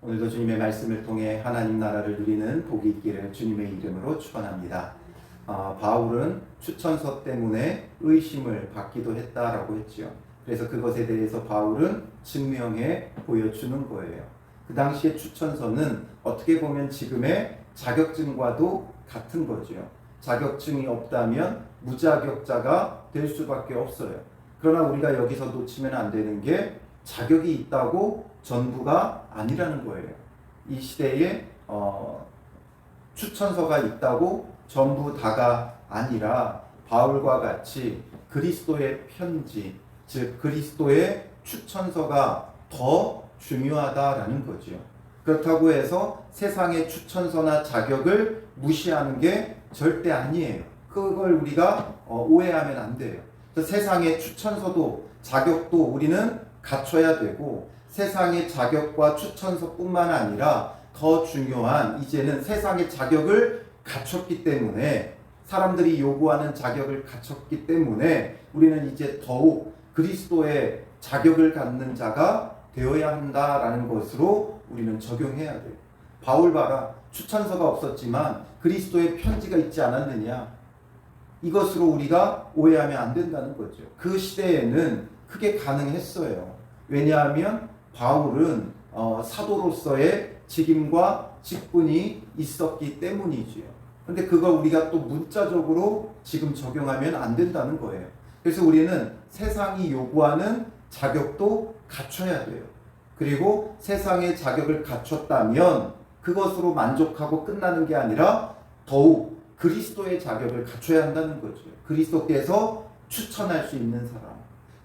오늘도 주님의 말씀을 통해 하나님 나라를 누리는 복이 있기를 주님의 이름으로 축원합니다. 바울은 추천서 때문에 의심을 받기도 했다라고 했지요. 그래서 그것에 대해서 바울은 증명해 보여주는 거예요. 그 당시의 추천서는 어떻게 보면 지금의 자격증과도 같은 거죠. 자격증이 없다면 무자격자가 될 수밖에 없어요. 그러나 우리가 여기서 놓치면 안 되는 게 자격이 있다고 전부가 아니라는 거예요. 이 시대에 추천서가 있다고 전부 다가 아니라 바울과 같이 그리스도의 편지, 즉 그리스도의 추천서가 더 중요하다라는 거죠. 그렇다고 해서 세상의 추천서나 자격을 무시하는 게 절대 아니에요. 그걸 우리가 오해하면 안 돼요. 그래서 세상의 추천서도 자격도 우리는 갖춰야 되고, 세상의 자격과 추천서뿐만 아니라 더 중요한, 이제는 세상의 자격을 갖췄기 때문에, 사람들이 요구하는 자격을 갖췄기 때문에 우리는 이제 더욱 그리스도의 자격을 갖는 자가 되어야 한다라는 것으로 우리는 적용해야 돼요. 바울 봐라, 추천서가 없었지만 그리스도의 편지가 있지 않았느냐, 이것으로 우리가 오해하면 안 된다는 거죠. 그 시대에는 그게 가능했어요. 왜냐하면 바울은 사도로서의 직임과 직분이 있었기 때문이지요. 그런데 그걸 우리가 또 문자적으로 지금 적용하면 안 된다는 거예요. 그래서 우리는 세상이 요구하는 자격도 갖춰야 돼요. 그리고 세상의 자격을 갖췄다면 그것으로 만족하고 끝나는 게 아니라 더욱 그리스도의 자격을 갖춰야 한다는 거죠. 그리스도께서 추천할 수 있는 사람,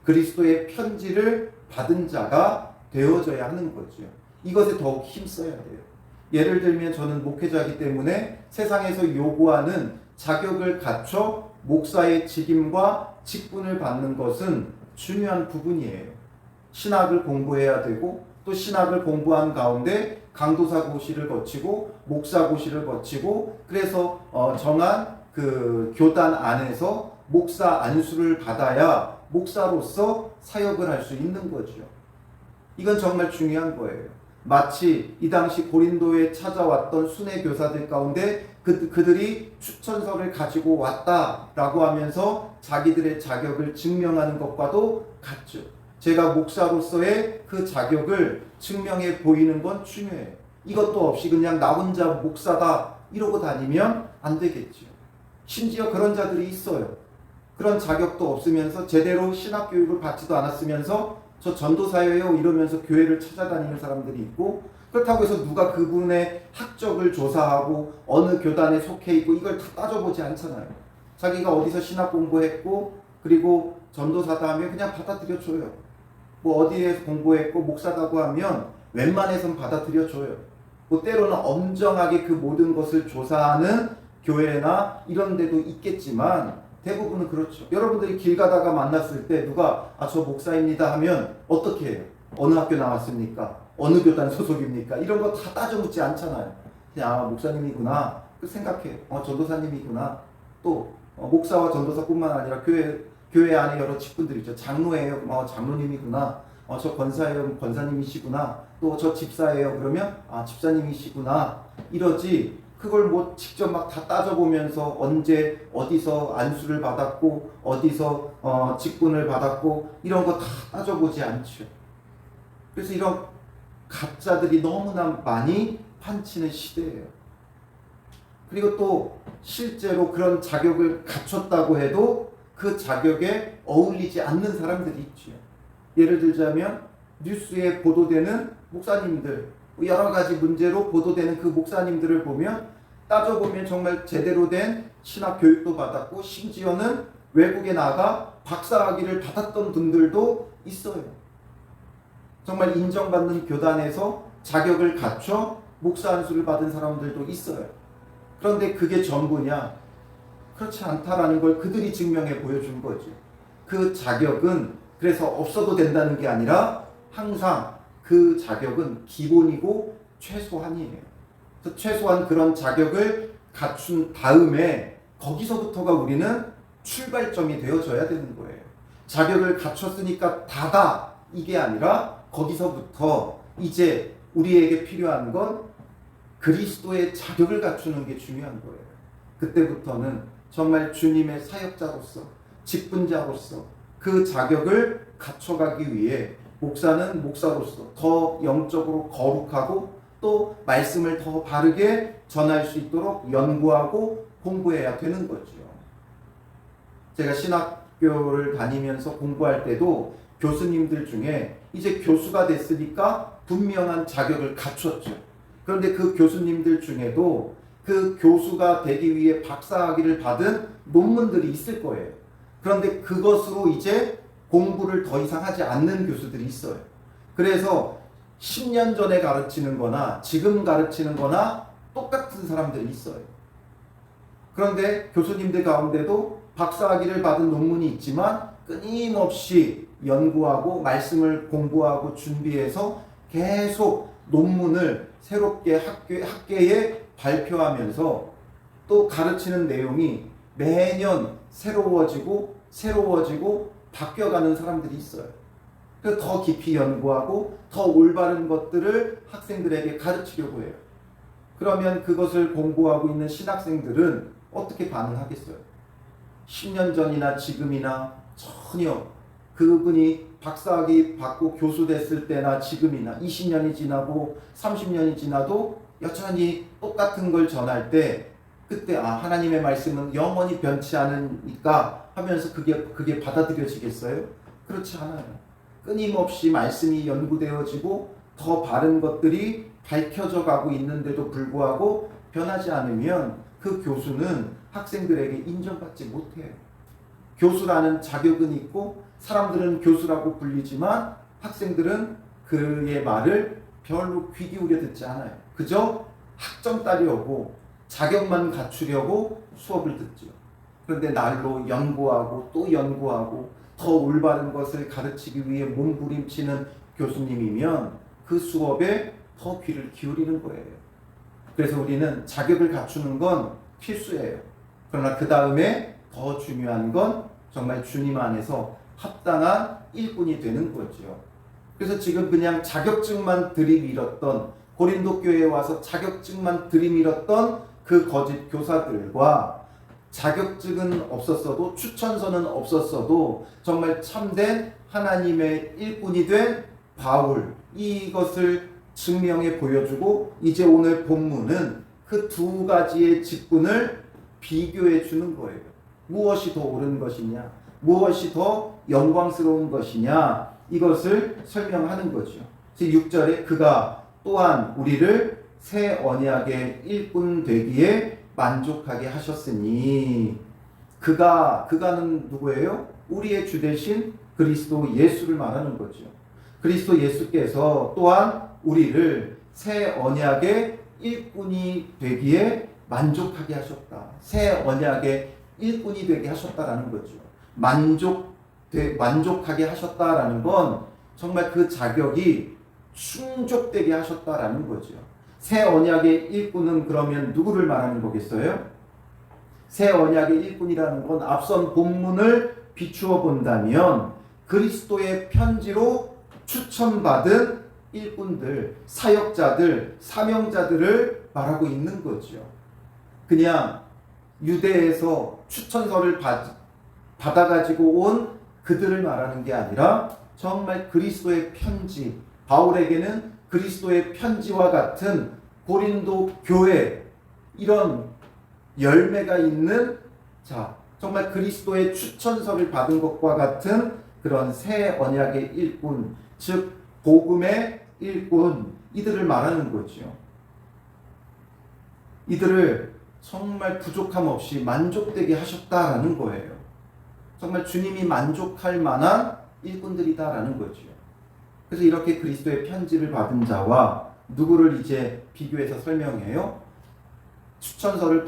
그리스도의 편지를 받은 자가 되어져야 하는 거죠. 이것에 더욱 힘써야 돼요. 예를 들면 저는 목회자이기 때문에 세상에서 요구하는 자격을 갖춰 목사의 직임과 직분을 받는 것은 중요한 부분이에요. 신학을 공부해야 되고, 또 신학을 공부한 가운데 강도사 고시를 거치고 목사 고시를 거치고, 그래서 정한 그 교단 안에서 목사 안수를 받아야 목사로서 사역을 할 수 있는 거죠. 이건 정말 중요한 거예요. 마치 이 당시 고린도에 찾아왔던 순회 교사들 가운데 그들이 추천서를 가지고 왔다라고 하면서 자기들의 자격을 증명하는 것과도 같죠. 제가 목사로서의 그 자격을 증명해 보이는 건 중요해요. 이것도 없이 그냥 나 혼자 목사다 이러고 다니면 안 되겠죠. 심지어 그런 자들이 있어요. 그런 자격도 없으면서 제대로 신학교육을 받지도 않았으면서 저 전도사예요 이러면서 교회를 찾아다니는 사람들이 있고, 그렇다고 해서 누가 그분의 학적을 조사하고 어느 교단에 속해 있고 이걸 다 따져보지 않잖아요. 자기가 어디서 신학 공부했고 그리고 전도사다 하면 그냥 받아들여줘요. 뭐 어디에서 공부했고 목사다고 하면 웬만해선 받아들여줘요. 뭐 때로는 엄정하게 그 모든 것을 조사하는 교회나 이런 데도 있겠지만 대부분은 그렇죠. 여러분들이 길 가다가 만났을 때 누가 저 목사입니다 하면 어떻게 해요? 어느 학교 나왔습니까? 어느 교단 소속입니까? 이런 거 다 따져 묻지 않잖아요. 그냥 목사님이구나 그 생각해. 전도사님이구나. 또 목사와 전도사뿐만 아니라 교회 안에 여러 직분들이 있죠. 장로예요. 장로님이구나. 저 권사예요. 권사님이시구나. 또 저 집사예요. 그러면 집사님이시구나. 이러지. 그걸 뭐 직접 막 다 따져보면서 언제 어디서 안수를 받았고 어디서 직분을 받았고 이런 거 다 따져보지 않죠. 그래서 이런 가짜들이 너무나 많이 판치는 시대예요. 그리고 또 실제로 그런 자격을 갖췄다고 해도 그 자격에 어울리지 않는 사람들이 있죠. 예를 들자면 뉴스에 보도되는 목사님들, 여러 가지 문제로 보도되는 그 목사님들을 보면 따져보면 정말 제대로 된 신학 교육도 받았고 심지어는 외국에 나가 박사학위를 받았던 분들도 있어요. 정말 인정받는 교단에서 자격을 갖춰 목사 안수를 받은 사람들도 있어요. 그런데 그게 전부냐? 그렇지 않다라는 걸 그들이 증명해 보여준 거죠. 그 자격은 그래서 없어도 된다는 게 아니라 항상 그 자격은 기본이고 최소한이에요. 그래서 최소한 그런 자격을 갖춘 다음에 거기서부터가 우리는 출발점이 되어져야 되는 거예요. 자격을 갖췄으니까 다다 이게 아니라 거기서부터 이제 우리에게 필요한 건 그리스도의 자격을 갖추는 게 중요한 거예요. 그때부터는 정말 주님의 사역자로서, 직분자로서 그 자격을 갖춰가기 위해 목사는 목사로서 더 영적으로 거룩하고 또 말씀을 더 바르게 전할 수 있도록 연구하고 공부해야 되는 거죠. 제가 신학교를 다니면서 공부할 때도 교수님들 중에 이제 교수가 됐으니까 분명한 자격을 갖췄죠. 그런데 그 교수님들 중에도 그 교수가 되기 위해 박사학위를 받은 논문들이 있을 거예요. 그런데 그것으로 이제 공부를 더 이상 하지 않는 교수들이 있어요. 그래서 10년 전에 가르치는 거나 지금 가르치는 거나 똑같은 사람들이 있어요. 그런데 교수님들 가운데도 박사학위를 받은 논문이 있지만 끊임없이 연구하고 말씀을 공부하고 준비해서 계속 논문을 새롭게 학계에 발표하면서 또 가르치는 내용이 매년 새로워지고 바뀌어가는 사람들이 있어요. 그래서 더 깊이 연구하고 더 올바른 것들을 학생들에게 가르치려고 해요. 그러면 그것을 공부하고 있는 신학생들은 어떻게 반응하겠어요? 10년 전이나 지금이나 전혀 그분이 박사학위 받고 교수 됐을 때나 지금이나 20년이 지나고 30년이 지나도 여전히 똑같은 걸 전할 때 그때 하나님의 말씀은 영원히 변치 않으니까 하면서 그게 받아들여지겠어요? 그렇지 않아요. 끊임없이 말씀이 연구되어지고 더 바른 것들이 밝혀져 가고 있는데도 불구하고 변하지 않으면 그 교수는 학생들에게 인정받지 못해요. 교수라는 자격은 있고 사람들은 교수라고 불리지만 학생들은 그의 말을 별로 귀 기울여 듣지 않아요. 그저 학점 따려고 자격만 갖추려고 수업을 듣죠. 그런데 날로 연구하고 또 연구하고 더 올바른 것을 가르치기 위해 몸부림치는 교수님이면 그 수업에 더 귀를 기울이는 거예요. 그래서 우리는 자격을 갖추는 건 필수예요. 그러나 그 다음에 더 중요한 건 정말 주님 안에서 합당한 일꾼이 되는 거죠. 그래서 지금 그냥 자격증만 들이밀었던 고린도 교회에 와서 자격증만 들이밀었던 그 거짓 교사들과 자격증은 없었어도 추천서는 없었어도 정말 참된 하나님의 일꾼이 된 바울, 이것을 증명해 보여주고 이제 오늘 본문은 그 두 가지의 직분을 비교해 주는 거예요. 무엇이 더 옳은 것이냐, 무엇이 더 영광스러운 것이냐, 이것을 설명하는 거죠. 6절에 그가 또한 우리를 새 언약의 일꾼 되기에 만족하게 하셨으니, 그가는 누구예요? 우리의 주 되신 그리스도 예수를 말하는 거죠. 그리스도 예수께서 또한 우리를 새 언약의 일꾼이 되기에 만족하게 하셨다. 새 언약의 일꾼이 되게 하셨다라는 거죠. 만족하게 하셨다라는 건 정말 그 자격이 충족되게 하셨다라는 거죠. 새 언약의 일꾼은 그러면 누구를 말하는 거겠어요? 새 언약의 일꾼이라는 건 앞선 본문을 비추어 본다면 그리스도의 편지로 추천받은 일꾼들, 사역자들, 사명자들을 말하고 있는 거죠. 그냥 유대에서 추천서를 받아가지고 온 그들을 말하는 게 아니라 정말 그리스도의 편지, 바울에게는 그리스도의 편지와 같은 고린도 교회, 이런 열매가 있는, 정말 그리스도의 추천서를 받은 것과 같은 그런 새 언약의 일꾼, 즉 복음의 일꾼, 이들을 말하는 거죠. 이들을 정말 부족함 없이 만족되게 하셨다라는 거예요. 정말 주님이 만족할 만한 일꾼들이다라는 거죠. 그래서 이렇게 그리스도의 편지를 받은 자와 누구를 이제 비교해서 설명해요? 추천서를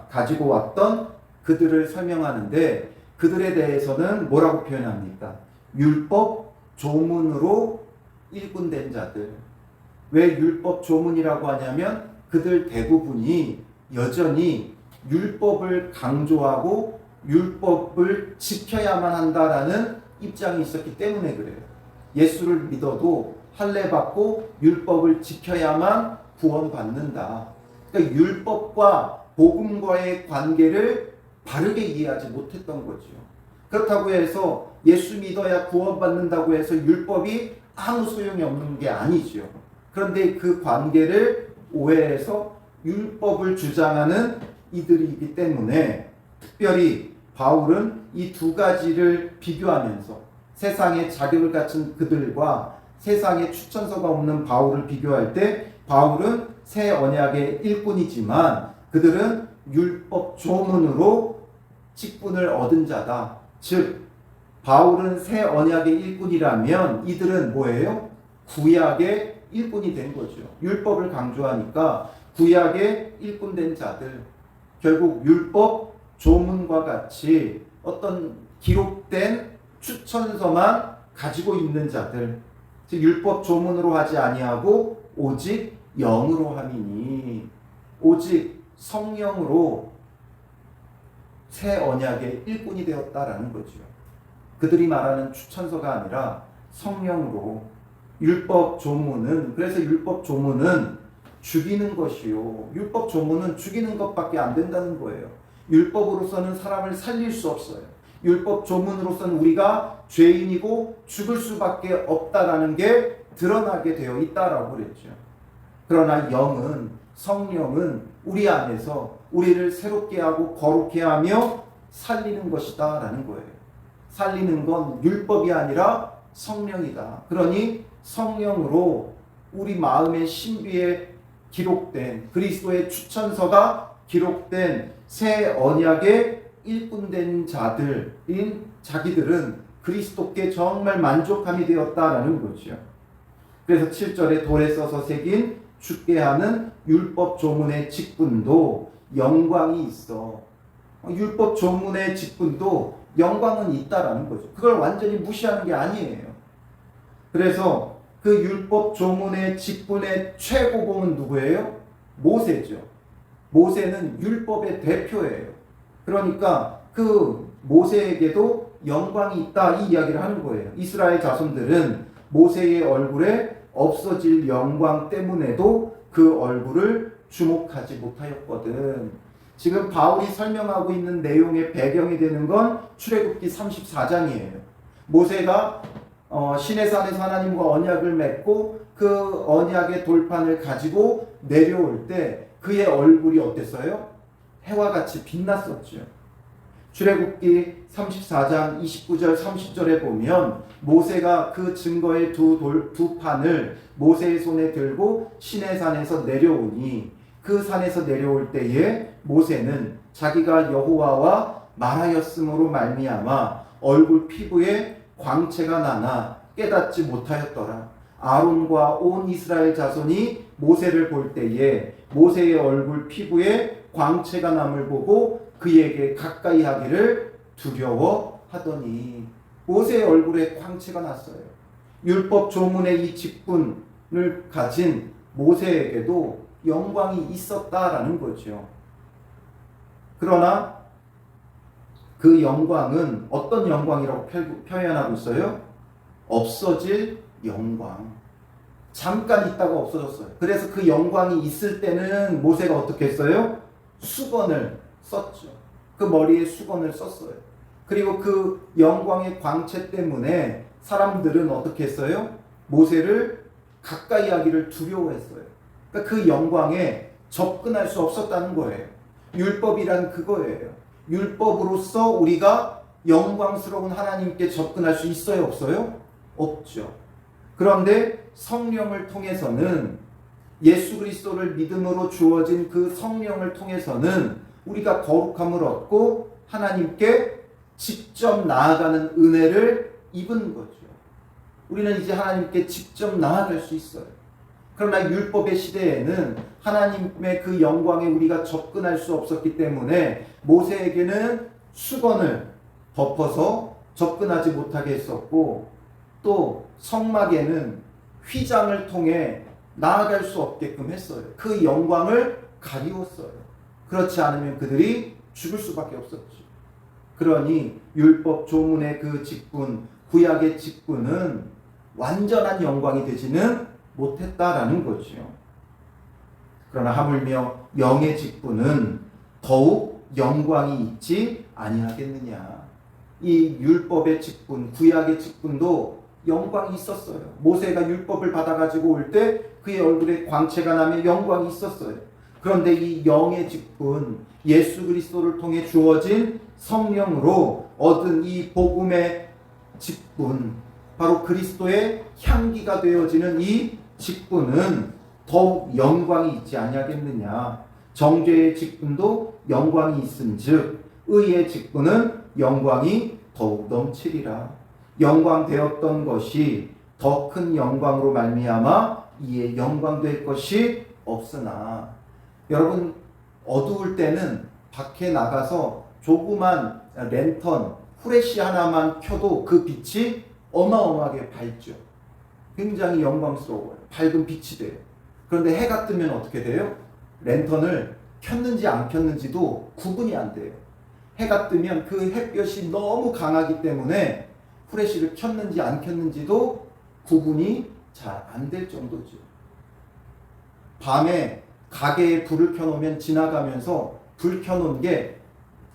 가지고 왔던 그들을 설명하는데, 그들에 대해서는 뭐라고 표현합니까? 율법 조문으로 일꾼된 자들. 왜 율법 조문이라고 하냐면 그들 대부분이 여전히 율법을 강조하고 율법을 지켜야만 한다라는 입장이 있었기 때문에 그래요. 예수를 믿어도 할례받고 율법을 지켜야만 구원받는다. 그러니까 율법과 복음과의 관계를 바르게 이해하지 못했던 거죠. 그렇다고 해서 예수 믿어야 구원받는다고 해서 율법이 아무 소용이 없는 게 아니죠. 그런데 그 관계를 오해해서 율법을 주장하는 이들이기 때문에 특별히 바울은 이 두 가지를 비교하면서 세상에 자격을 갖춘 그들과 세상에 추천서가 없는 바울을 비교할 때 바울은 새 언약의 일꾼이지만 그들은 율법 조문으로 직분을 얻은 자다. 즉 바울은 새 언약의 일꾼이라면 이들은 뭐예요? 구약의 일꾼이 된 거죠. 율법을 강조하니까 구약의 일꾼된 자들, 결국 율법 조문과 같이 어떤 기록된 추천서만 가지고 있는 자들, 즉 율법 조문으로 하지 아니하고 오직 영으로 함이니, 오직 성령으로 새 언약의 일꾼이 되었다라는 거죠. 그들이 말하는 추천서가 아니라 성령으로. 율법 조문은, 그래서 율법 조문은 죽이는 것이요, 율법 조문은 죽이는 것밖에 안 된다는 거예요. 율법으로서는 사람을 살릴 수 없어요. 율법 조문으로서는 우리가 죄인이고 죽을 수밖에 없다라는 게 드러나게 되어 있다라고 그랬죠. 그러나 영은, 성령은 우리 안에서 우리를 새롭게 하고 거룩해 하며 살리는 것이다 라는 거예요. 살리는 건 율법이 아니라 성령이다. 그러니 성령으로 우리 마음의 신비에 기록된 그리스도의 추천서가 기록된 새 언약의 일꾼된 자들인 자기들은 그리스도께 정말 만족함이 되었다라는 거죠. 그래서 7절에 돌에 써서 새긴 죽게 하는 율법 조문의 직분도 영광이 있어. 율법 조문의 직분도 영광은 있다라는 거죠. 그걸 완전히 무시하는 게 아니에요. 그래서 그 율법 조문의 직분의 최고봉은 누구예요? 모세죠. 모세는 율법의 대표예요. 그러니까 그 모세에게도 영광이 있다, 이 이야기를 하는 거예요. 이스라엘 자손들은 모세의 얼굴에 없어질 영광 때문에도 그 얼굴을 주목하지 못하였거든. 지금 바울이 설명하고 있는 내용의 배경이 되는 건 출애굽기 34장이에요. 모세가 시내산에서 하나님과 언약을 맺고 그 언약의 돌판을 가지고 내려올 때 그의 얼굴이 어땠어요? 해와 같이 빛났었죠. 출애굽기 34장 29절 30절에 보면 모세가 그 증거의 두 판을 모세의 손에 들고 시내산에서 내려오니 그 산에서 내려올 때에 모세는 자기가 여호와와 말하였으므로 말미암아 얼굴 피부에 광채가 나나 깨닫지 못하였더라. 아론과 온 이스라엘 자손이 모세를 볼 때에 모세의 얼굴 피부에 광채가 남을 보고 그에게 가까이 하기를 두려워하더니, 모세의 얼굴에 광채가 났어요. 율법 조문의 이 직분을 가진 모세에게도 영광이 있었다라는 거죠. 그러나 그 영광은 어떤 영광이라고 표현하고 있어요? 없어질 영광. 잠깐 있다가 없어졌어요. 그래서 그 영광이 있을 때는 모세가 어떻게 했어요? 수건을 썼죠. 그 머리에 수건을 썼어요. 그리고 그 영광의 광채 때문에 사람들은 어떻게 했어요? 모세를 가까이 하기를 두려워했어요. 그러니까 그 영광에 접근할 수 없었다는 거예요. 율법이란 그거예요. 율법으로서 우리가 영광스러운 하나님께 접근할 수 있어요, 없어요? 없죠. 그런데 성령을 통해서는, 예수 그리스도를 믿음으로 주어진 그 성령을 통해서는 우리가 거룩함을 얻고 하나님께 직접 나아가는 은혜를 입은 거죠. 우리는 이제 하나님께 직접 나아갈 수 있어요. 그러나 율법의 시대에는 하나님의 그 영광에 우리가 접근할 수 없었기 때문에 모세에게는 수건을 덮어서 접근하지 못하게 했었고, 또 성막에는 휘장을 통해 나아갈 수 없게끔 했어요. 그 영광을 가리웠어요. 그렇지 않으면 그들이 죽을 수밖에 없었죠. 그러니 율법 조문의 그 직분, 구약의 직분은 완전한 영광이 되지는 못했다라는 거죠. 그러나 하물며 영의 직분은 더욱 영광이 있지 아니하겠느냐. 이 율법의 직분, 구약의 직분도 영광이 있었어요. 모세가 율법을 받아가지고 올 때 그의 얼굴에 광채가 나며 영광이 있었어요. 그런데 이 영의 직분, 예수 그리스도를 통해 주어진 성령으로 얻은 이 복음의 직분, 바로 그리스도의 향기가 되어지는 이 직분은 더욱 영광이 있지 아니하겠느냐. 정죄의 직분도 영광이 있은즉 의의 직분은 영광이 더욱 넘치리라. 영광되었던 것이 더 큰 영광으로 말미암아 이에 영광될 것이 없으나. 여러분, 어두울 때는 밖에 나가서 조그만 랜턴, 후레쉬 하나만 켜도 그 빛이 어마어마하게 밝죠. 굉장히 영광스러워요. 밝은 빛이 돼요. 그런데 해가 뜨면 어떻게 돼요? 랜턴을 켰는지 안 켰는지도 구분이 안 돼요. 해가 뜨면 그 햇볕이 너무 강하기 때문에 후레쉬를 켰는지 안 켰는지도 구분이 잘 안 될 정도죠. 밤에 가게에 불을 켜놓으면 지나가면서 불 켜놓은 게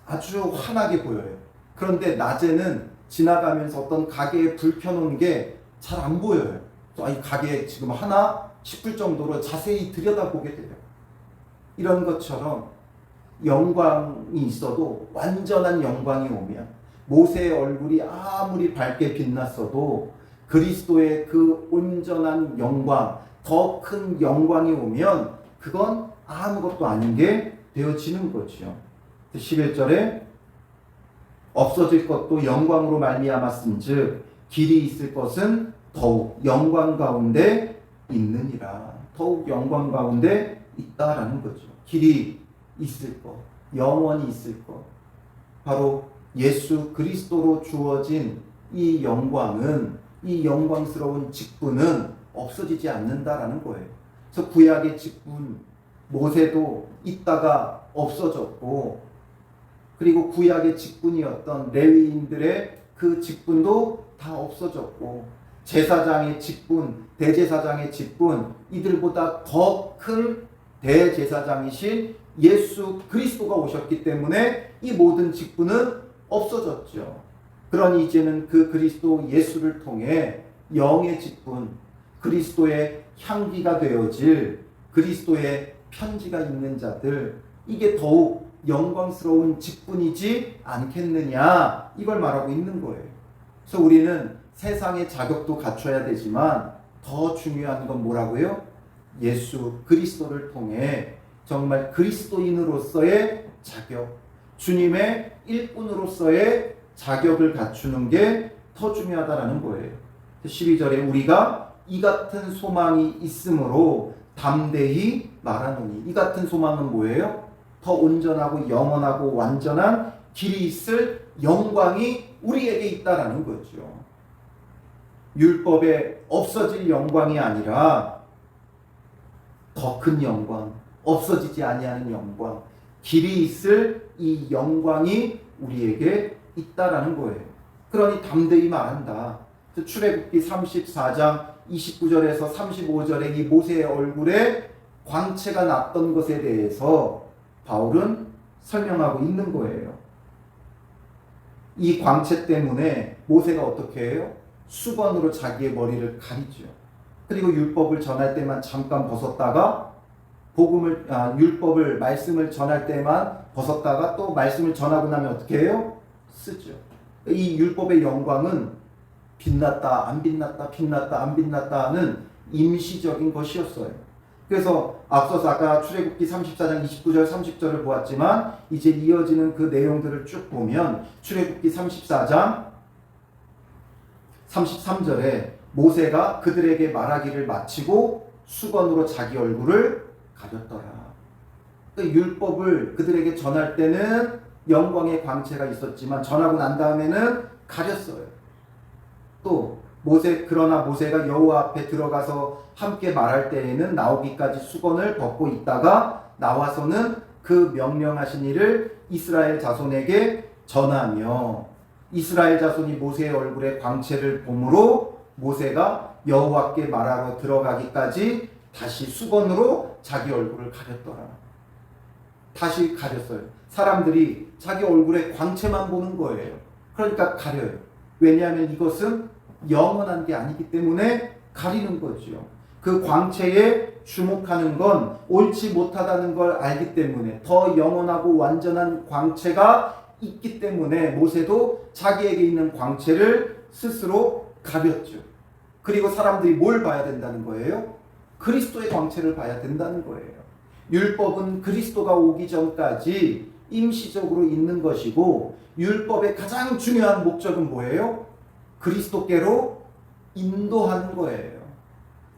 아주 환하게 보여요. 그런데 낮에는 지나가면서 어떤 가게에 불 켜놓은 게 잘 안 보여요. 이 가게에 지금 하나 싶을 정도로 자세히 들여다보게 돼요. 이런 것처럼 영광이 있어도 완전한 영광이 오면, 모세의 얼굴이 아무리 밝게 빛났어도 그리스도의 그 온전한 영광, 더 큰 영광이 오면 그건 아무것도 아닌 게 되어지는 거죠. 11절에 없어질 것도 영광으로 말미암았은즉 길이 있을 것은 더욱 영광 가운데 있느니라. 더욱 영광 가운데 있다라는 거죠. 길이 있을 것, 영원히 있을 것. 바로 예수 그리스도로 주어진 이 영광은, 이 영광스러운 직분은 없어지지 않는다라는 거예요. 그래서 구약의 직분, 모세도 있다가 없어졌고, 그리고 구약의 직분이었던 레위인들의 그 직분도 다 없어졌고, 제사장의 직분, 대제사장의 직분, 이들보다 더 큰 대제사장이신 예수 그리스도가 오셨기 때문에 이 모든 직분은 없어졌죠. 그러니 이제는 그 그리스도 예수를 통해 영의 직분, 그리스도의 향기가 되어질 그리스도의 편지가 있는 자들, 이게 더욱 영광스러운 직분이지 않겠느냐, 이걸 말하고 있는 거예요. 그래서 우리는 세상의 자격도 갖춰야 되지만 더 중요한 건 뭐라고요? 예수 그리스도를 통해 정말 그리스도인으로서의 자격, 주님의 일꾼으로서의 자격을 갖추는 게 더 중요하다라는 거예요. 12절에 우리가 이 같은 소망이 있으므로 담대히 말하노니, 이 같은 소망은 뭐예요? 더 온전하고 영원하고 완전한 길이 있을 영광이 우리에게 있다라는 거죠. 율법에 없어질 영광이 아니라 더 큰 영광, 없어지지 아니하는 영광, 길이 있을 이 영광이 우리에게 있다라는 거예요. 그러니 담대히 말한다. 출애굽기 34장 29절에서 35절에 이 모세의 얼굴에 광채가 났던 것에 대해서 바울은 설명하고 있는 거예요. 이 광채 때문에 모세가 어떻게 해요? 수건으로 자기의 머리를 가리죠. 그리고 율법을 전할 때만 잠깐 벗었다가 율법을, 말씀을 전할 때만 벗었다가 또 말씀을 전하고 나면 어떻게 해요? 쓰죠. 이 율법의 영광은 빛났다, 안 빛났다, 빛났다, 안 빛났다 하는 임시적인 것이었어요. 그래서 앞서서 아까 출애굽기 34장 29절 30절을 보았지만 이제 이어지는 그 내용들을 쭉 보면 출애굽기 34장 33절에 모세가 그들에게 말하기를 마치고 수건으로 자기 얼굴을 가렸더라. 율법을 그들에게 전할 때는 영광의 광채가 있었지만 전하고 난 다음에는 가렸어요. 또 그러나 모세가 여호와 앞에 들어가서 함께 말할 때에는 나오기까지 수건을 벗고 있다가 나와서는 그 명령하신 일을 이스라엘 자손에게 전하며, 이스라엘 자손이 모세의 얼굴에 광채를 보므로 모세가 여호와께 말하러 들어가기까지 다시 수건으로 자기 얼굴을 가렸더라. 다시 가렸어요. 사람들이 자기 얼굴에 광채만 보는 거예요. 그러니까 가려요. 왜냐하면 이것은 영원한 게 아니기 때문에 가리는 거죠. 그 광채에 주목하는 건 옳지 못하다는 걸 알기 때문에, 더 영원하고 완전한 광채가 있기 때문에 모세도 자기에게 있는 광채를 스스로 가렸죠. 그리고 사람들이 뭘 봐야 된다는 거예요? 그리스도의 광채를 봐야 된다는 거예요. 율법은 그리스도가 오기 전까지 임시적으로 있는 것이고, 율법의 가장 중요한 목적은 뭐예요? 그리스도께로 인도하는 거예요.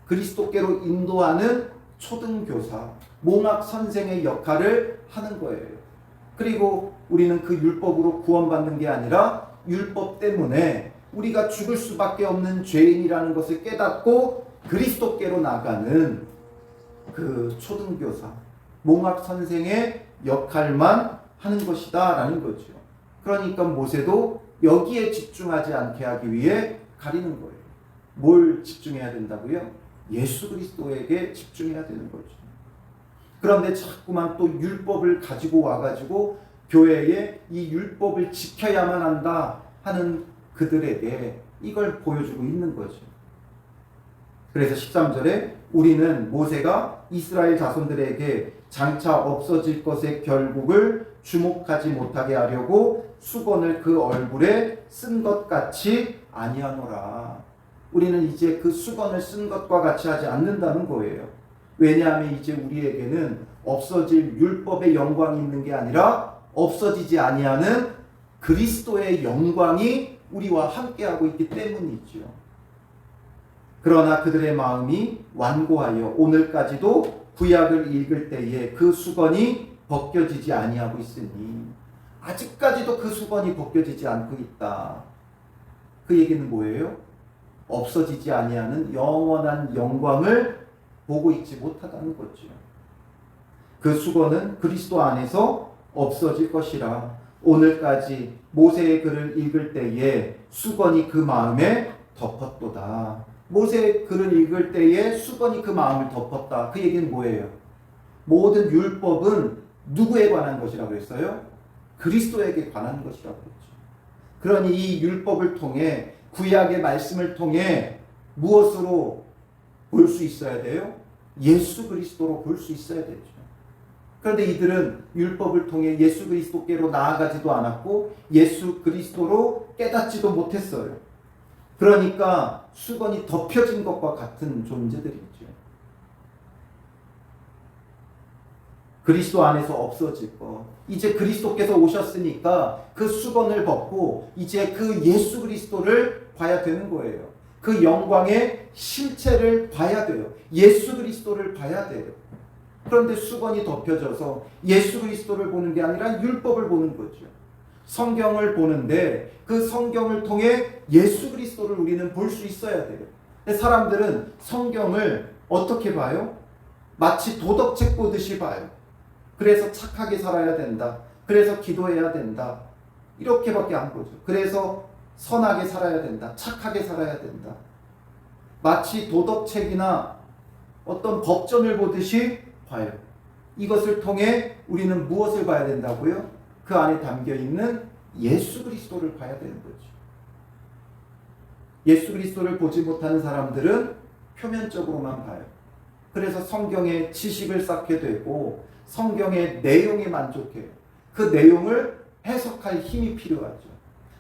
그리스도께로 인도하는 초등교사, 몽학 선생의 역할을 하는 거예요. 그리고 우리는 그 율법으로 구원받는 게 아니라 율법 때문에 우리가 죽을 수밖에 없는 죄인이라는 것을 깨닫고 그리스도께로 나가는 그 초등교사, 몽학 선생의 역할만 하는 것이다 라는 거죠. 그러니까 모세도 여기에 집중하지 않게 하기 위해 가리는 거예요. 뭘 집중해야 된다고요? 예수 그리스도에게 집중해야 되는 거죠. 그런데 자꾸만 또 율법을 가지고 와가지고 교회에 이 율법을 지켜야만 한다 하는 그들에게 이걸 보여주고 있는 거죠. 그래서 13절에 우리는 모세가 이스라엘 자손들에게 장차 없어질 것의 결국을 주목하지 못하게 하려고 수건을 그 얼굴에 쓴 것 같이 아니하노라. 우리는 이제 그 수건을 쓴 것과 같이 하지 않는다는 거예요. 왜냐하면 이제 우리에게는 없어질 율법의 영광이 있는 게 아니라 없어지지 아니하는 그리스도의 영광이 우리와 함께하고 있기 때문이죠. 그러나 그들의 마음이 완고하여 오늘까지도 구약을 읽을 때에 그 수건이 벗겨지지 아니하고 있으니, 아직까지도 그 수건이 벗겨지지 않고 있다. 그 얘기는 뭐예요? 없어지지 아니하는 영원한 영광을 보고 있지 못하다는 거죠. 그 수건은 그리스도 안에서 없어질 것이라. 오늘까지 모세의 글을 읽을 때에 수건이 그 마음에 덮었도다. 모세의 글을 읽을 때에 수건이 그 마음을 덮었다. 그 얘기는 뭐예요? 모든 율법은 누구에 관한 것이라고 했어요? 그리스도에게 관한 것이라고 했죠. 그러니 이 율법을 통해, 구약의 말씀을 통해 무엇으로 볼 수 있어야 돼요? 예수 그리스도로 볼 수 있어야 되죠. 그런데 이들은 율법을 통해 예수 그리스도께로 나아가지도 않았고 예수 그리스도로 깨닫지도 못했어요. 그러니까 수건이 덮여진 것과 같은 존재들이죠. 그리스도 안에서 없어질 것. 이제 그리스도께서 오셨으니까 그 수건을 벗고 이제 그 예수 그리스도를 봐야 되는 거예요. 그 영광의 실체를 봐야 돼요. 예수 그리스도를 봐야 돼요. 그런데 수건이 덮여져서 예수 그리스도를 보는 게 아니라 율법을 보는 거죠. 성경을 보는데 그 성경을 통해 예수 그리스도를 우리는 볼 수 있어야 돼요. 근데 사람들은 성경을 어떻게 봐요? 마치 도덕책 보듯이 봐요. 그래서 착하게 살아야 된다. 그래서 기도해야 된다. 이렇게밖에 안 보죠. 그래서 선하게 살아야 된다. 착하게 살아야 된다. 마치 도덕책이나 어떤 법전을 보듯이 봐요. 이것을 통해 우리는 무엇을 봐야 된다고요? 그 안에 담겨있는 예수 그리스도를 봐야 되는 거죠. 예수 그리스도를 보지 못하는 사람들은 표면적으로만 봐요. 그래서 성경의 지식을 쌓게 되고 성경의 내용에 만족해요. 그 내용을 해석할 힘이 필요하죠.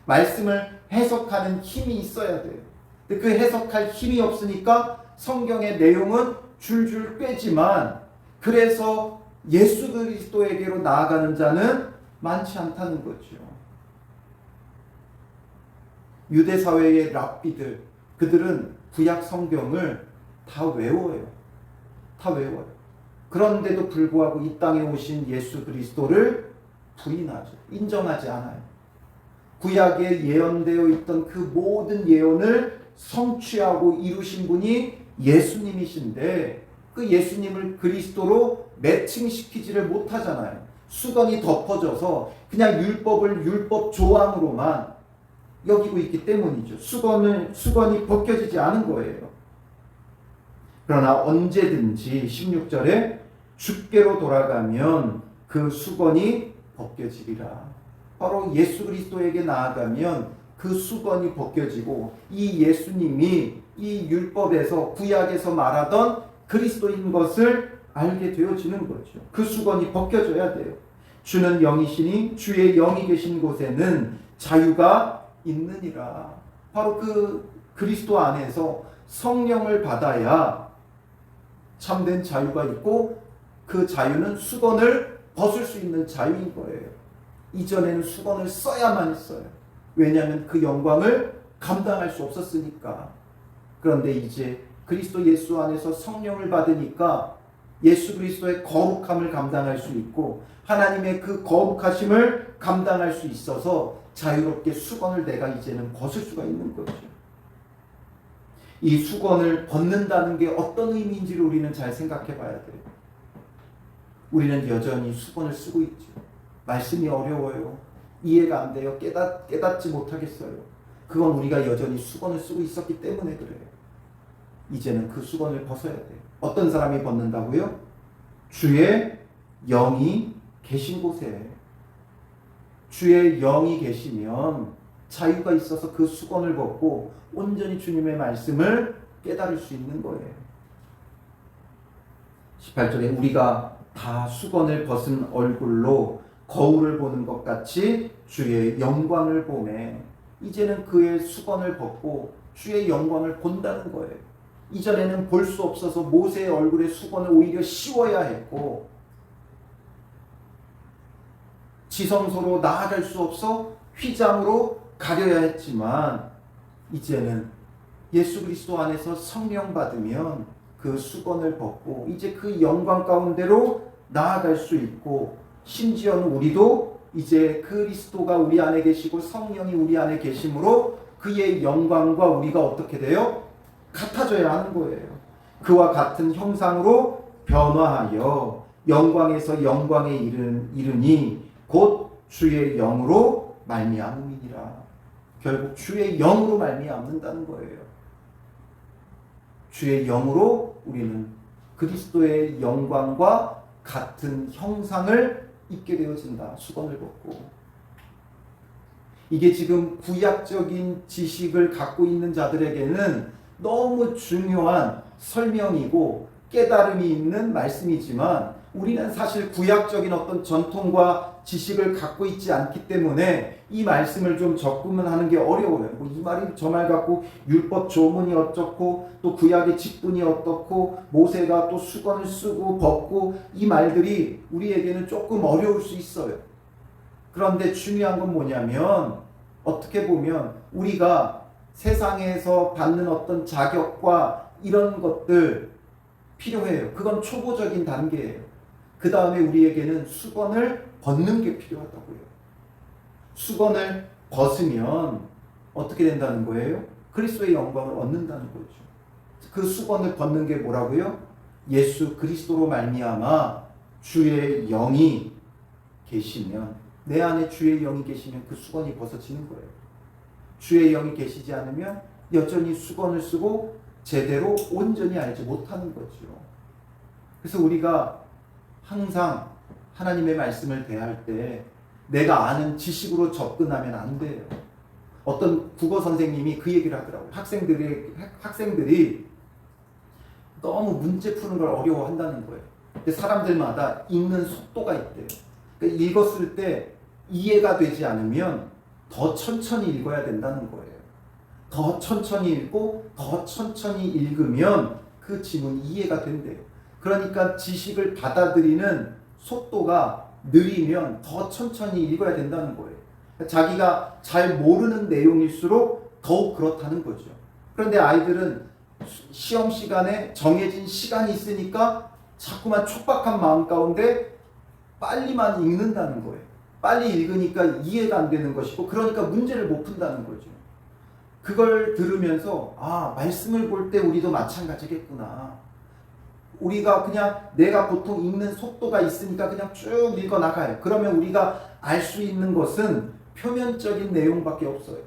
말씀을 해석하는 힘이 있어야 돼요. 근데 그 해석할 힘이 없으니까 성경의 내용은 줄줄 꿰지만 그래서 예수 그리스도에게로 나아가는 자는 많지 않다는 거죠. 유대 사회의 랍비들, 그들은 구약 성경을 다 외워요. 다 외워요. 그런데도 불구하고 이 땅에 오신 예수 그리스도를 부인하죠. 인정하지 않아요. 구약에 예언되어 있던 그 모든 예언을 성취하고 이루신 분이 예수님이신데 그 예수님을 그리스도로 매칭시키지를 못하잖아요. 수건이 덮어져서 그냥 율법을 율법 조항으로만 여기고 있기 때문이죠. 수건이 벗겨지지 않은 거예요. 그러나 언제든지 16절에 주께로 돌아가면 그 수건이 벗겨지리라. 바로 예수 그리스도에게 나아가면 그 수건이 벗겨지고 이 예수님이 이 율법에서 구약에서 말하던 그리스도인 것을 알게 되어지는 거죠. 그 수건이 벗겨져야 돼요. 주는 영이시니 주의 영이 계신 곳에는 자유가 있느니라. 바로 그 그리스도 안에서 성령을 받아야 참된 자유가 있고 그 자유는 수건을 벗을 수 있는 자유인 거예요. 이전에는 수건을 써야만 했어요. 왜냐하면 그 영광을 감당할 수 없었으니까. 그런데 이제 그리스도 예수 안에서 성령을 받으니까 예수 그리스도의 거룩함을 감당할 수 있고 하나님의 그 거룩하심을 감당할 수 있어서 자유롭게 수건을 내가 이제는 벗을 수가 있는 거죠. 이 수건을 벗는다는 게 어떤 의미인지를 우리는 잘 생각해 봐야 돼요. 우리는 여전히 수건을 쓰고 있죠. 말씀이 어려워요. 이해가 안 돼요. 깨닫지 못하겠어요. 그건 우리가 여전히 수건을 쓰고 있었기 때문에 그래요. 이제는 그 수건을 벗어야 돼요. 어떤 사람이 벗는다고요? 주의 영이 계신 곳에. 주의 영이 계시면 자유가 있어서 그 수건을 벗고 온전히 주님의 말씀을 깨달을 수 있는 거예요. 18절에 우리가 다 수건을 벗은 얼굴로 거울을 보는 것 같이 주의 영광을 보매. 이제는 그의 수건을 벗고 주의 영광을 본다는 거예요. 이전에는 볼 수 없어서 모세의 얼굴에 수건을 오히려 씌워야 했고 지성소로 나아갈 수 없어 휘장으로 가려야 했지만 이제는 예수 그리스도 안에서 성령 받으면 그 수건을 벗고 이제 그 영광 가운데로 나아갈 수 있고 심지어는 우리도 이제 그리스도가 우리 안에 계시고 성령이 우리 안에 계심으로 그의 영광과 우리가 어떻게 돼요? 같아져야 하는 거예요. 그와 같은 형상으로 변화하여 영광에서 영광에 이르니 곧 주의 영으로 말미암음이니라. 결국 주의 영으로 말미암는다는 거예요. 주의 영으로 우리는 그리스도의 영광과 같은 형상을 입게 되어진다. 수건을 벗고. 이게 지금 구약적인 지식을 갖고 있는 자들에게는 너무 중요한 설명이고 깨달음이 있는 말씀이지만 우리는 사실 구약적인 어떤 전통과 지식을 갖고 있지 않기 때문에 이 말씀을 좀 접근하는 게 어려워요. 뭐 이 말이 저 말 갖고 율법 조문이 어떻고 또 구약의 직분이 어떻고 모세가 또 수건을 쓰고 벗고 이 말들이 우리에게는 조금 어려울 수 있어요. 그런데 중요한 건 뭐냐면 어떻게 보면 우리가 세상에서 받는 어떤 자격과 이런 것들 필요해요. 그건 초보적인 단계예요. 그 다음에 우리에게는 수건을 벗는 게 필요하다고요. 수건을 벗으면 어떻게 된다는 거예요? 그리스도의 영광을 얻는다는 거죠. 그 수건을 벗는 게 뭐라고요? 예수 그리스도로 말미암아 주의 영이 계시면 내 안에 주의 영이 계시면 그 수건이 벗어지는 거예요. 주의 영이 계시지 않으면 여전히 수건을 쓰고 제대로 온전히 알지 못하는 거죠. 그래서 우리가 항상 하나님의 말씀을 대할 때 내가 아는 지식으로 접근하면 안 돼요. 어떤 국어 선생님이 그 얘기를 하더라고요. 학생들이 너무 문제 푸는 걸 어려워한다는 거예요. 근데 사람들마다 읽는 속도가 있대요. 그러니까 읽었을 때 이해가 되지 않으면 더 천천히 읽어야 된다는 거예요. 더 천천히 읽고 더 천천히 읽으면 그 지문이 이해가 된대요. 그러니까 지식을 받아들이는 속도가 느리면 더 천천히 읽어야 된다는 거예요. 자기가 잘 모르는 내용일수록 더욱 그렇다는 거죠. 그런데 아이들은 시험 시간에 정해진 시간이 있으니까 자꾸만 촉박한 마음 가운데 빨리만 읽는다는 거예요. 빨리 읽으니까 이해가 안 되는 것이고 그러니까 문제를 못 푼다는 거죠. 그걸 들으면서 말씀을 볼 때 우리도 마찬가지겠구나. 우리가 그냥 내가 보통 읽는 속도가 있으니까 그냥 쭉 읽어 나가요. 그러면 우리가 알 수 있는 것은 표면적인 내용밖에 없어요.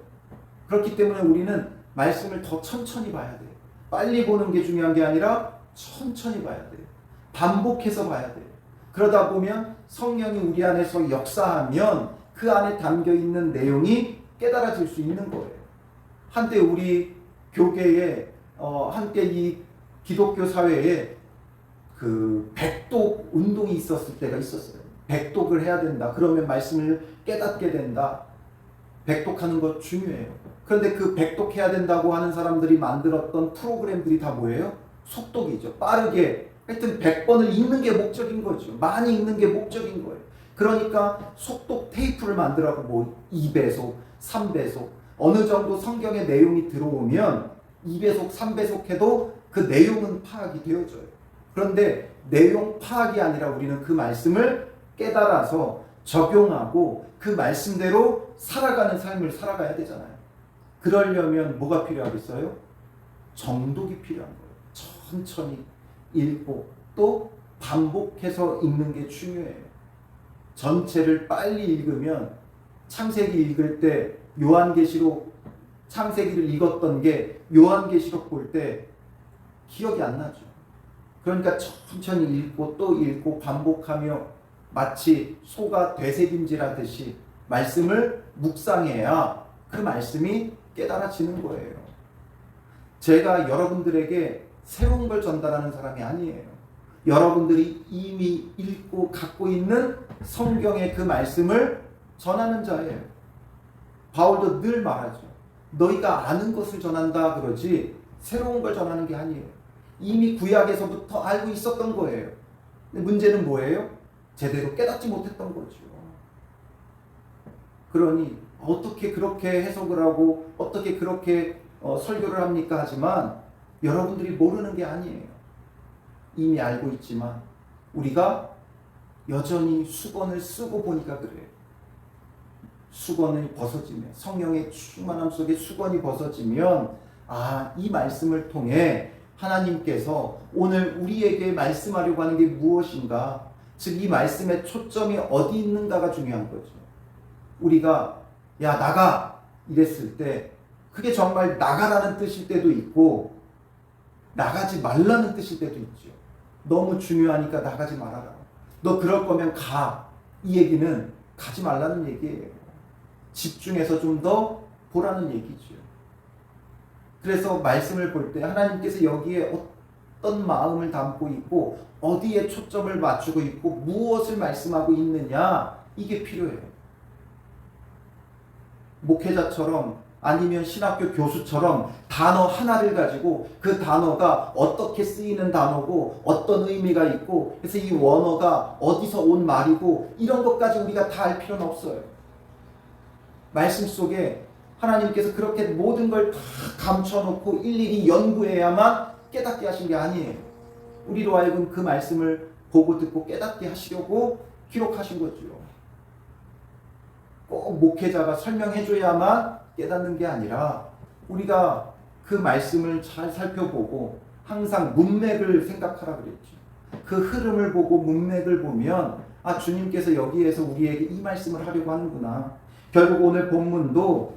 그렇기 때문에 우리는 말씀을 더 천천히 봐야 돼요. 빨리 보는 게 중요한 게 아니라 천천히 봐야 돼요. 반복해서 봐야 돼요. 그러다 보면 성령이 우리 안에서 역사하면 그 안에 담겨 있는 내용이 깨달아질 수 있는 거예요. 한때 우리 교계에 한때 이 기독교 사회에 그 백독 운동이 있었을 때가 있었어요. 백독을 해야 된다. 그러면 말씀을 깨닫게 된다. 백독하는 거 중요해요. 그런데 그 백독해야 된다고 하는 사람들이 만들었던 프로그램들이 다 뭐예요? 속독이죠. 빠르게. 하여튼 100번을 읽는 게 목적인 거죠. 많이 읽는 게 목적인 거예요. 그러니까 속독 테이프를 만들라고 뭐 2배속, 3배속 어느 정도 성경의 내용이 들어오면 2배속, 3배속 해도 그 내용은 파악이 되어져요. 그런데 내용 파악이 아니라 우리는 그 말씀을 깨달아서 적용하고 그 말씀대로 살아가는 삶을 살아가야 되잖아요. 그러려면 뭐가 필요하겠어요? 정독이 필요한 거예요. 천천히 읽고 또 반복해서 읽는 게 중요해요. 전체를 빨리 읽으면 창세기 읽을 때 요한계시록 창세기를 읽었던 게 요한계시록 볼 때 기억이 안 나죠. 그러니까 천천히 읽고 또 읽고 반복하며 마치 소가 되새김질하듯이 말씀을 묵상해야 그 말씀이 깨달아지는 거예요. 제가 여러분들에게 새로운 걸 전달하는 사람이 아니에요. 여러분들이 이미 읽고 갖고 있는 성경의 그 말씀을 전하는 자예요. 바울도 늘 말하죠. 너희가 아는 것을 전한다 그러지 새로운 걸 전하는 게 아니에요. 이미 구약에서부터 알고 있었던 거예요. 근데 문제는 뭐예요? 제대로 깨닫지 못했던 거죠. 그러니 어떻게 그렇게 해석을 하고 어떻게 그렇게 설교를 합니까? 하지만 여러분들이 모르는 게 아니에요. 이미 알고 있지만 우리가 여전히 수건을 쓰고 보니까 그래요. 수건이 벗어지면 성령의 충만함 속에 수건이 벗어지면 이 말씀을 통해 하나님께서 오늘 우리에게 말씀하려고 하는 게 무엇인가, 즉 이 말씀의 초점이 어디 있는가가 중요한 거죠. 우리가 야 나가 이랬을 때 그게 정말 나가라는 뜻일 때도 있고 나가지 말라는 뜻일 때도 있죠. 너무 중요하니까 나가지 말아라. 너 그럴 거면 가. 이 얘기는 가지 말라는 얘기예요. 집중해서 좀 더 보라는 얘기죠. 그래서 말씀을 볼 때 하나님께서 여기에 어떤 마음을 담고 있고 어디에 초점을 맞추고 있고 무엇을 말씀하고 있느냐, 이게 필요해요. 목회자처럼 아니면 신학교 교수처럼 단어 하나를 가지고 그 단어가 어떻게 쓰이는 단어고 어떤 의미가 있고 그래서 이 원어가 어디서 온 말이고 이런 것까지 우리가 다 알 필요는 없어요. 말씀 속에 하나님께서 그렇게 모든 걸 다 감춰놓고 일일이 연구해야만 깨닫게 하신 게 아니에요. 우리로 하여금 그 말씀을 보고 듣고 깨닫게 하시려고 기록하신 거죠. 꼭 목회자가 설명해줘야만 깨닫는 게 아니라 우리가 그 말씀을 잘 살펴보고 항상 문맥을 생각하라 그랬죠. 그 흐름을 보고 문맥을 보면 주님께서 여기에서 우리에게 이 말씀을 하려고 하는구나. 결국 오늘 본문도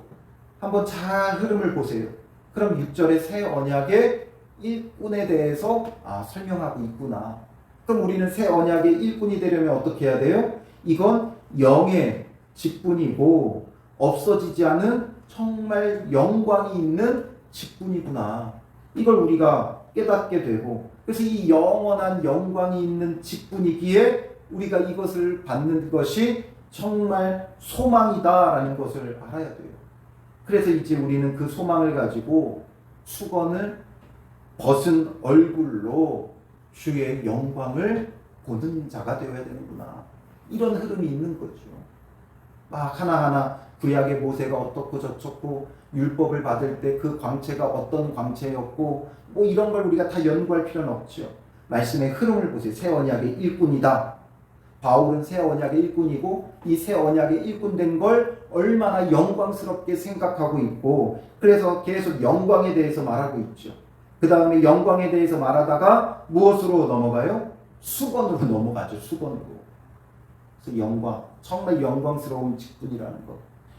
한번 잘 흐름을 보세요. 그럼 6절에 새 언약의 일꾼에 대해서 설명하고 있구나. 그럼 우리는 새 언약의 일꾼이 되려면 어떻게 해야 돼요? 이건 영의 직분이고 없어지지 않은 정말 영광이 있는 직분이구나. 이걸 우리가 깨닫게 되고 그래서 이 영원한 영광이 있는 직분이기에 우리가 이것을 받는 것이 정말 소망이다라는 것을 알아야 돼요. 그래서 이제 우리는 그 소망을 가지고 수건을 벗은 얼굴로 주의 영광을 보는 자가 되어야 되는구나. 이런 흐름이 있는 거죠. 막 하나하나 구약의 모세가 어떻고 저쩌고 율법을 받을 때 그 광채가 어떤 광채였고 뭐 이런 걸 우리가 다 연구할 필요는 없죠. 말씀의 흐름을 보세요. 새 언약의 일꾼이다. 바울은 새 언약의 일꾼이고 이 새 언약의 일꾼 된 걸 얼마나 영광스럽게 생각하고 있고 그래서 계속 영광에 대해서 말하고 있죠. 그 다음에 영광에 대해서 말하다가 무엇으로 넘어가요? 수건으로 넘어가죠. 수건으로. 그래서 영광, 정말 영광스러운 직분이라는 것.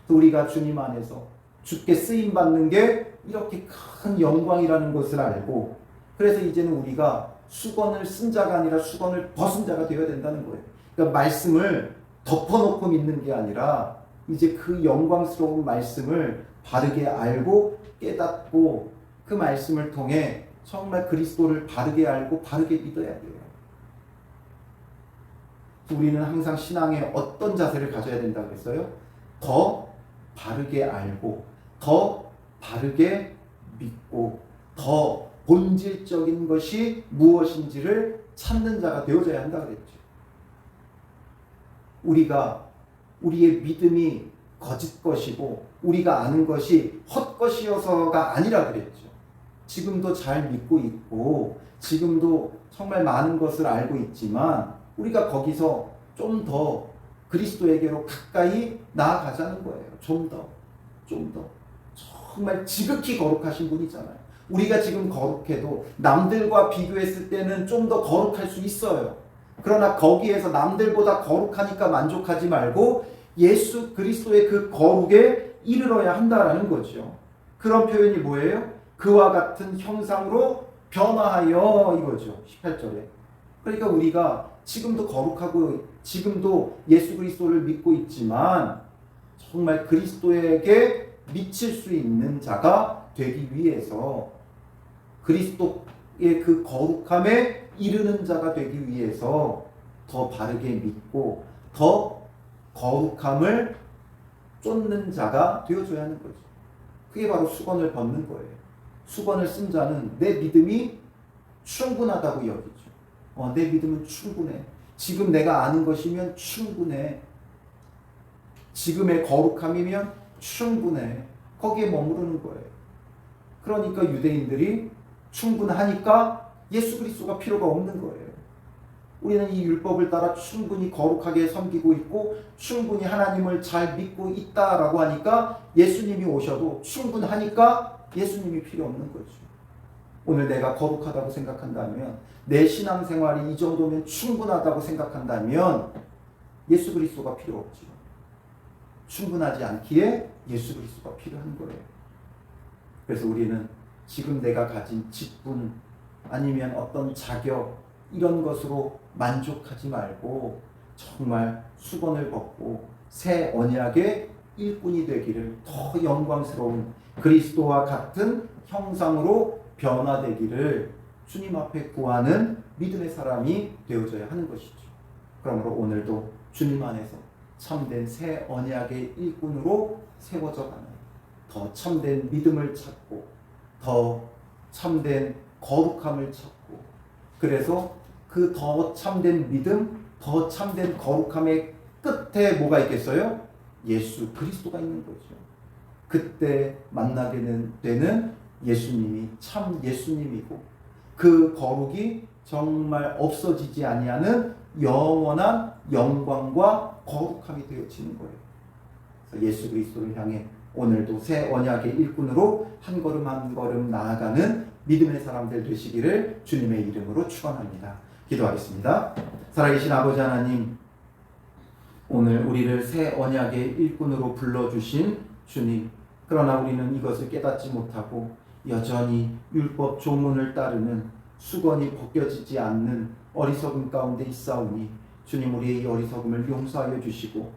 우리가 주님 안에서 주께 쓰임받는 게 이렇게 큰 영광이라는 것을 알고 그래서 이제는 우리가 수건을 쓴 자가 아니라 수건을 벗은 자가 되어야 된다는 거예요. 그러니까 말씀을 덮어놓고 믿는 게 아니라 이제 그 영광스러운 말씀을 바르게 알고 깨닫고 그 말씀을 통해 정말 그리스도를 바르게 알고 바르게 믿어야 돼요. 우리는 항상 신앙에 어떤 자세를 가져야 된다고 했어요? 더 바르게 알고 더 바르게 믿고 더 본질적인 것이 무엇인지를 찾는 자가 되어져야 한다고 그랬죠. 우리의 믿음이 거짓 것이고 우리가 아는 것이 헛것이어서가 아니라 그랬죠. 지금도 잘 믿고 있고 지금도 정말 많은 것을 알고 있지만 우리가 거기서 좀 더 그리스도에게로 가까이 나아가자는 거예요. 좀 더. 정말 지극히 거룩하신 분이잖아요. 우리가 지금 거룩해도 남들과 비교했을 때는 좀 더 거룩할 수 있어요. 그러나 거기에서 남들보다 거룩하니까 만족하지 말고 예수 그리스도의 그 거룩에 이르러야 한다라는 거죠. 그런 표현이 뭐예요? 그와 같은 형상으로 변화하여 이거죠. 18절에. 그러니까 우리가 지금도 거룩하고 지금도 예수 그리스도를 믿고 있지만 정말 그리스도에게 미칠 수 있는 자가 되기 위해서 그리스도의 그 거룩함에 이르는 자가 되기 위해서 더 바르게 믿고 더 거룩함을 쫓는 자가 되어줘야 하는 거죠. 그게 바로 수건을 벗는 거예요. 수건을 쓴 자는 내 믿음이 충분하다고 여기죠. 내 믿음은 충분해. 지금 내가 아는 것이면 충분해. 지금의 거룩함이면 충분해. 거기에 머무르는 거예요. 그러니까 유대인들이 충분하니까 예수 그리스도가 필요가 없는 거예요. 우리는 이 율법을 따라 충분히 거룩하게 섬기고 있고 충분히 하나님을 잘 믿고 있다라고 하니까 예수님이 오셔도 충분하니까 예수님이 필요 없는 거죠. 오늘 내가 거룩하다고 생각한다면 내 신앙생활이 이 정도면 충분하다고 생각한다면 예수 그리스도가 필요 없죠. 충분하지 않기에 예수 그리스도가 필요한 거예요. 그래서 우리는 지금 내가 가진 직분 아니면 어떤 자격 이런 것으로 만족하지 말고 정말 수건을 벗고 새 언약의 일꾼이 되기를 더 영광스러운 그리스도와 같은 형상으로 변화되기를 주님 앞에 구하는 믿음의 사람이 되어져야 하는 것이죠. 그러므로 오늘도 주님 안에서 참된 새 언약의 일꾼으로 세워져 가는 더 참된 믿음을 찾고 더 참된 거룩함을 찾고 그래서 그 더 참된 믿음, 더 참된 거룩함의 끝에 뭐가 있겠어요? 예수 그리스도가 있는 거죠. 그때 만나게 되는 예수님이 참 예수님이고 그 거룩이 정말 없어지지 아니하는 영원한 영광과 거룩함이 되어지는 거예요. 그래서 예수 그리스도를 향해 오늘도 새 언약의 일꾼으로 한 걸음 한 걸음 나아가는 믿음의 사람들 되시기를 주님의 이름으로 축원합니다. 기도하겠습니다. 살아계신 아버지 하나님, 오늘 우리를 새 언약의 일꾼으로 불러주신 주님, 그러나 우리는 이것을 깨닫지 못하고 여전히 율법 조문을 따르는 수건이 벗겨지지 않는 어리석음 가운데 있사오니 주님 우리의 이 어리석음을 용서하여 주시고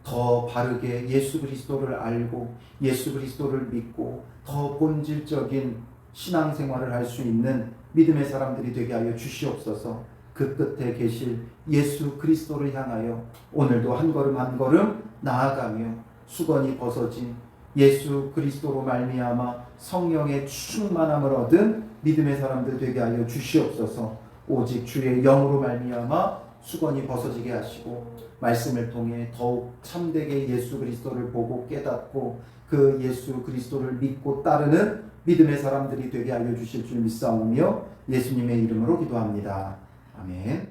더 바르게 예수 그리스도를 알고 예수 그리스도를 믿고 더 본질적인 신앙생활을 할 수 있는 믿음의 사람들이 되게 하여 주시옵소서. 그 끝에 계실 예수 그리스도를 향하여 오늘도 한 걸음 한 걸음 나아가며 수건이 벗어진 예수 그리스도로 말미암아 성령의 충만함을 얻은 믿음의 사람들 되게 하여 주시옵소서. 오직 주의 영으로 말미암아 수건이 벗어지게 하시고 말씀을 통해 더욱 참되게 예수 그리스도를 보고 깨닫고 그 예수 그리스도를 믿고 따르는 믿음의 사람들이 되게 하여 주실 줄 믿사오며 예수님의 이름으로 기도합니다. 아멘.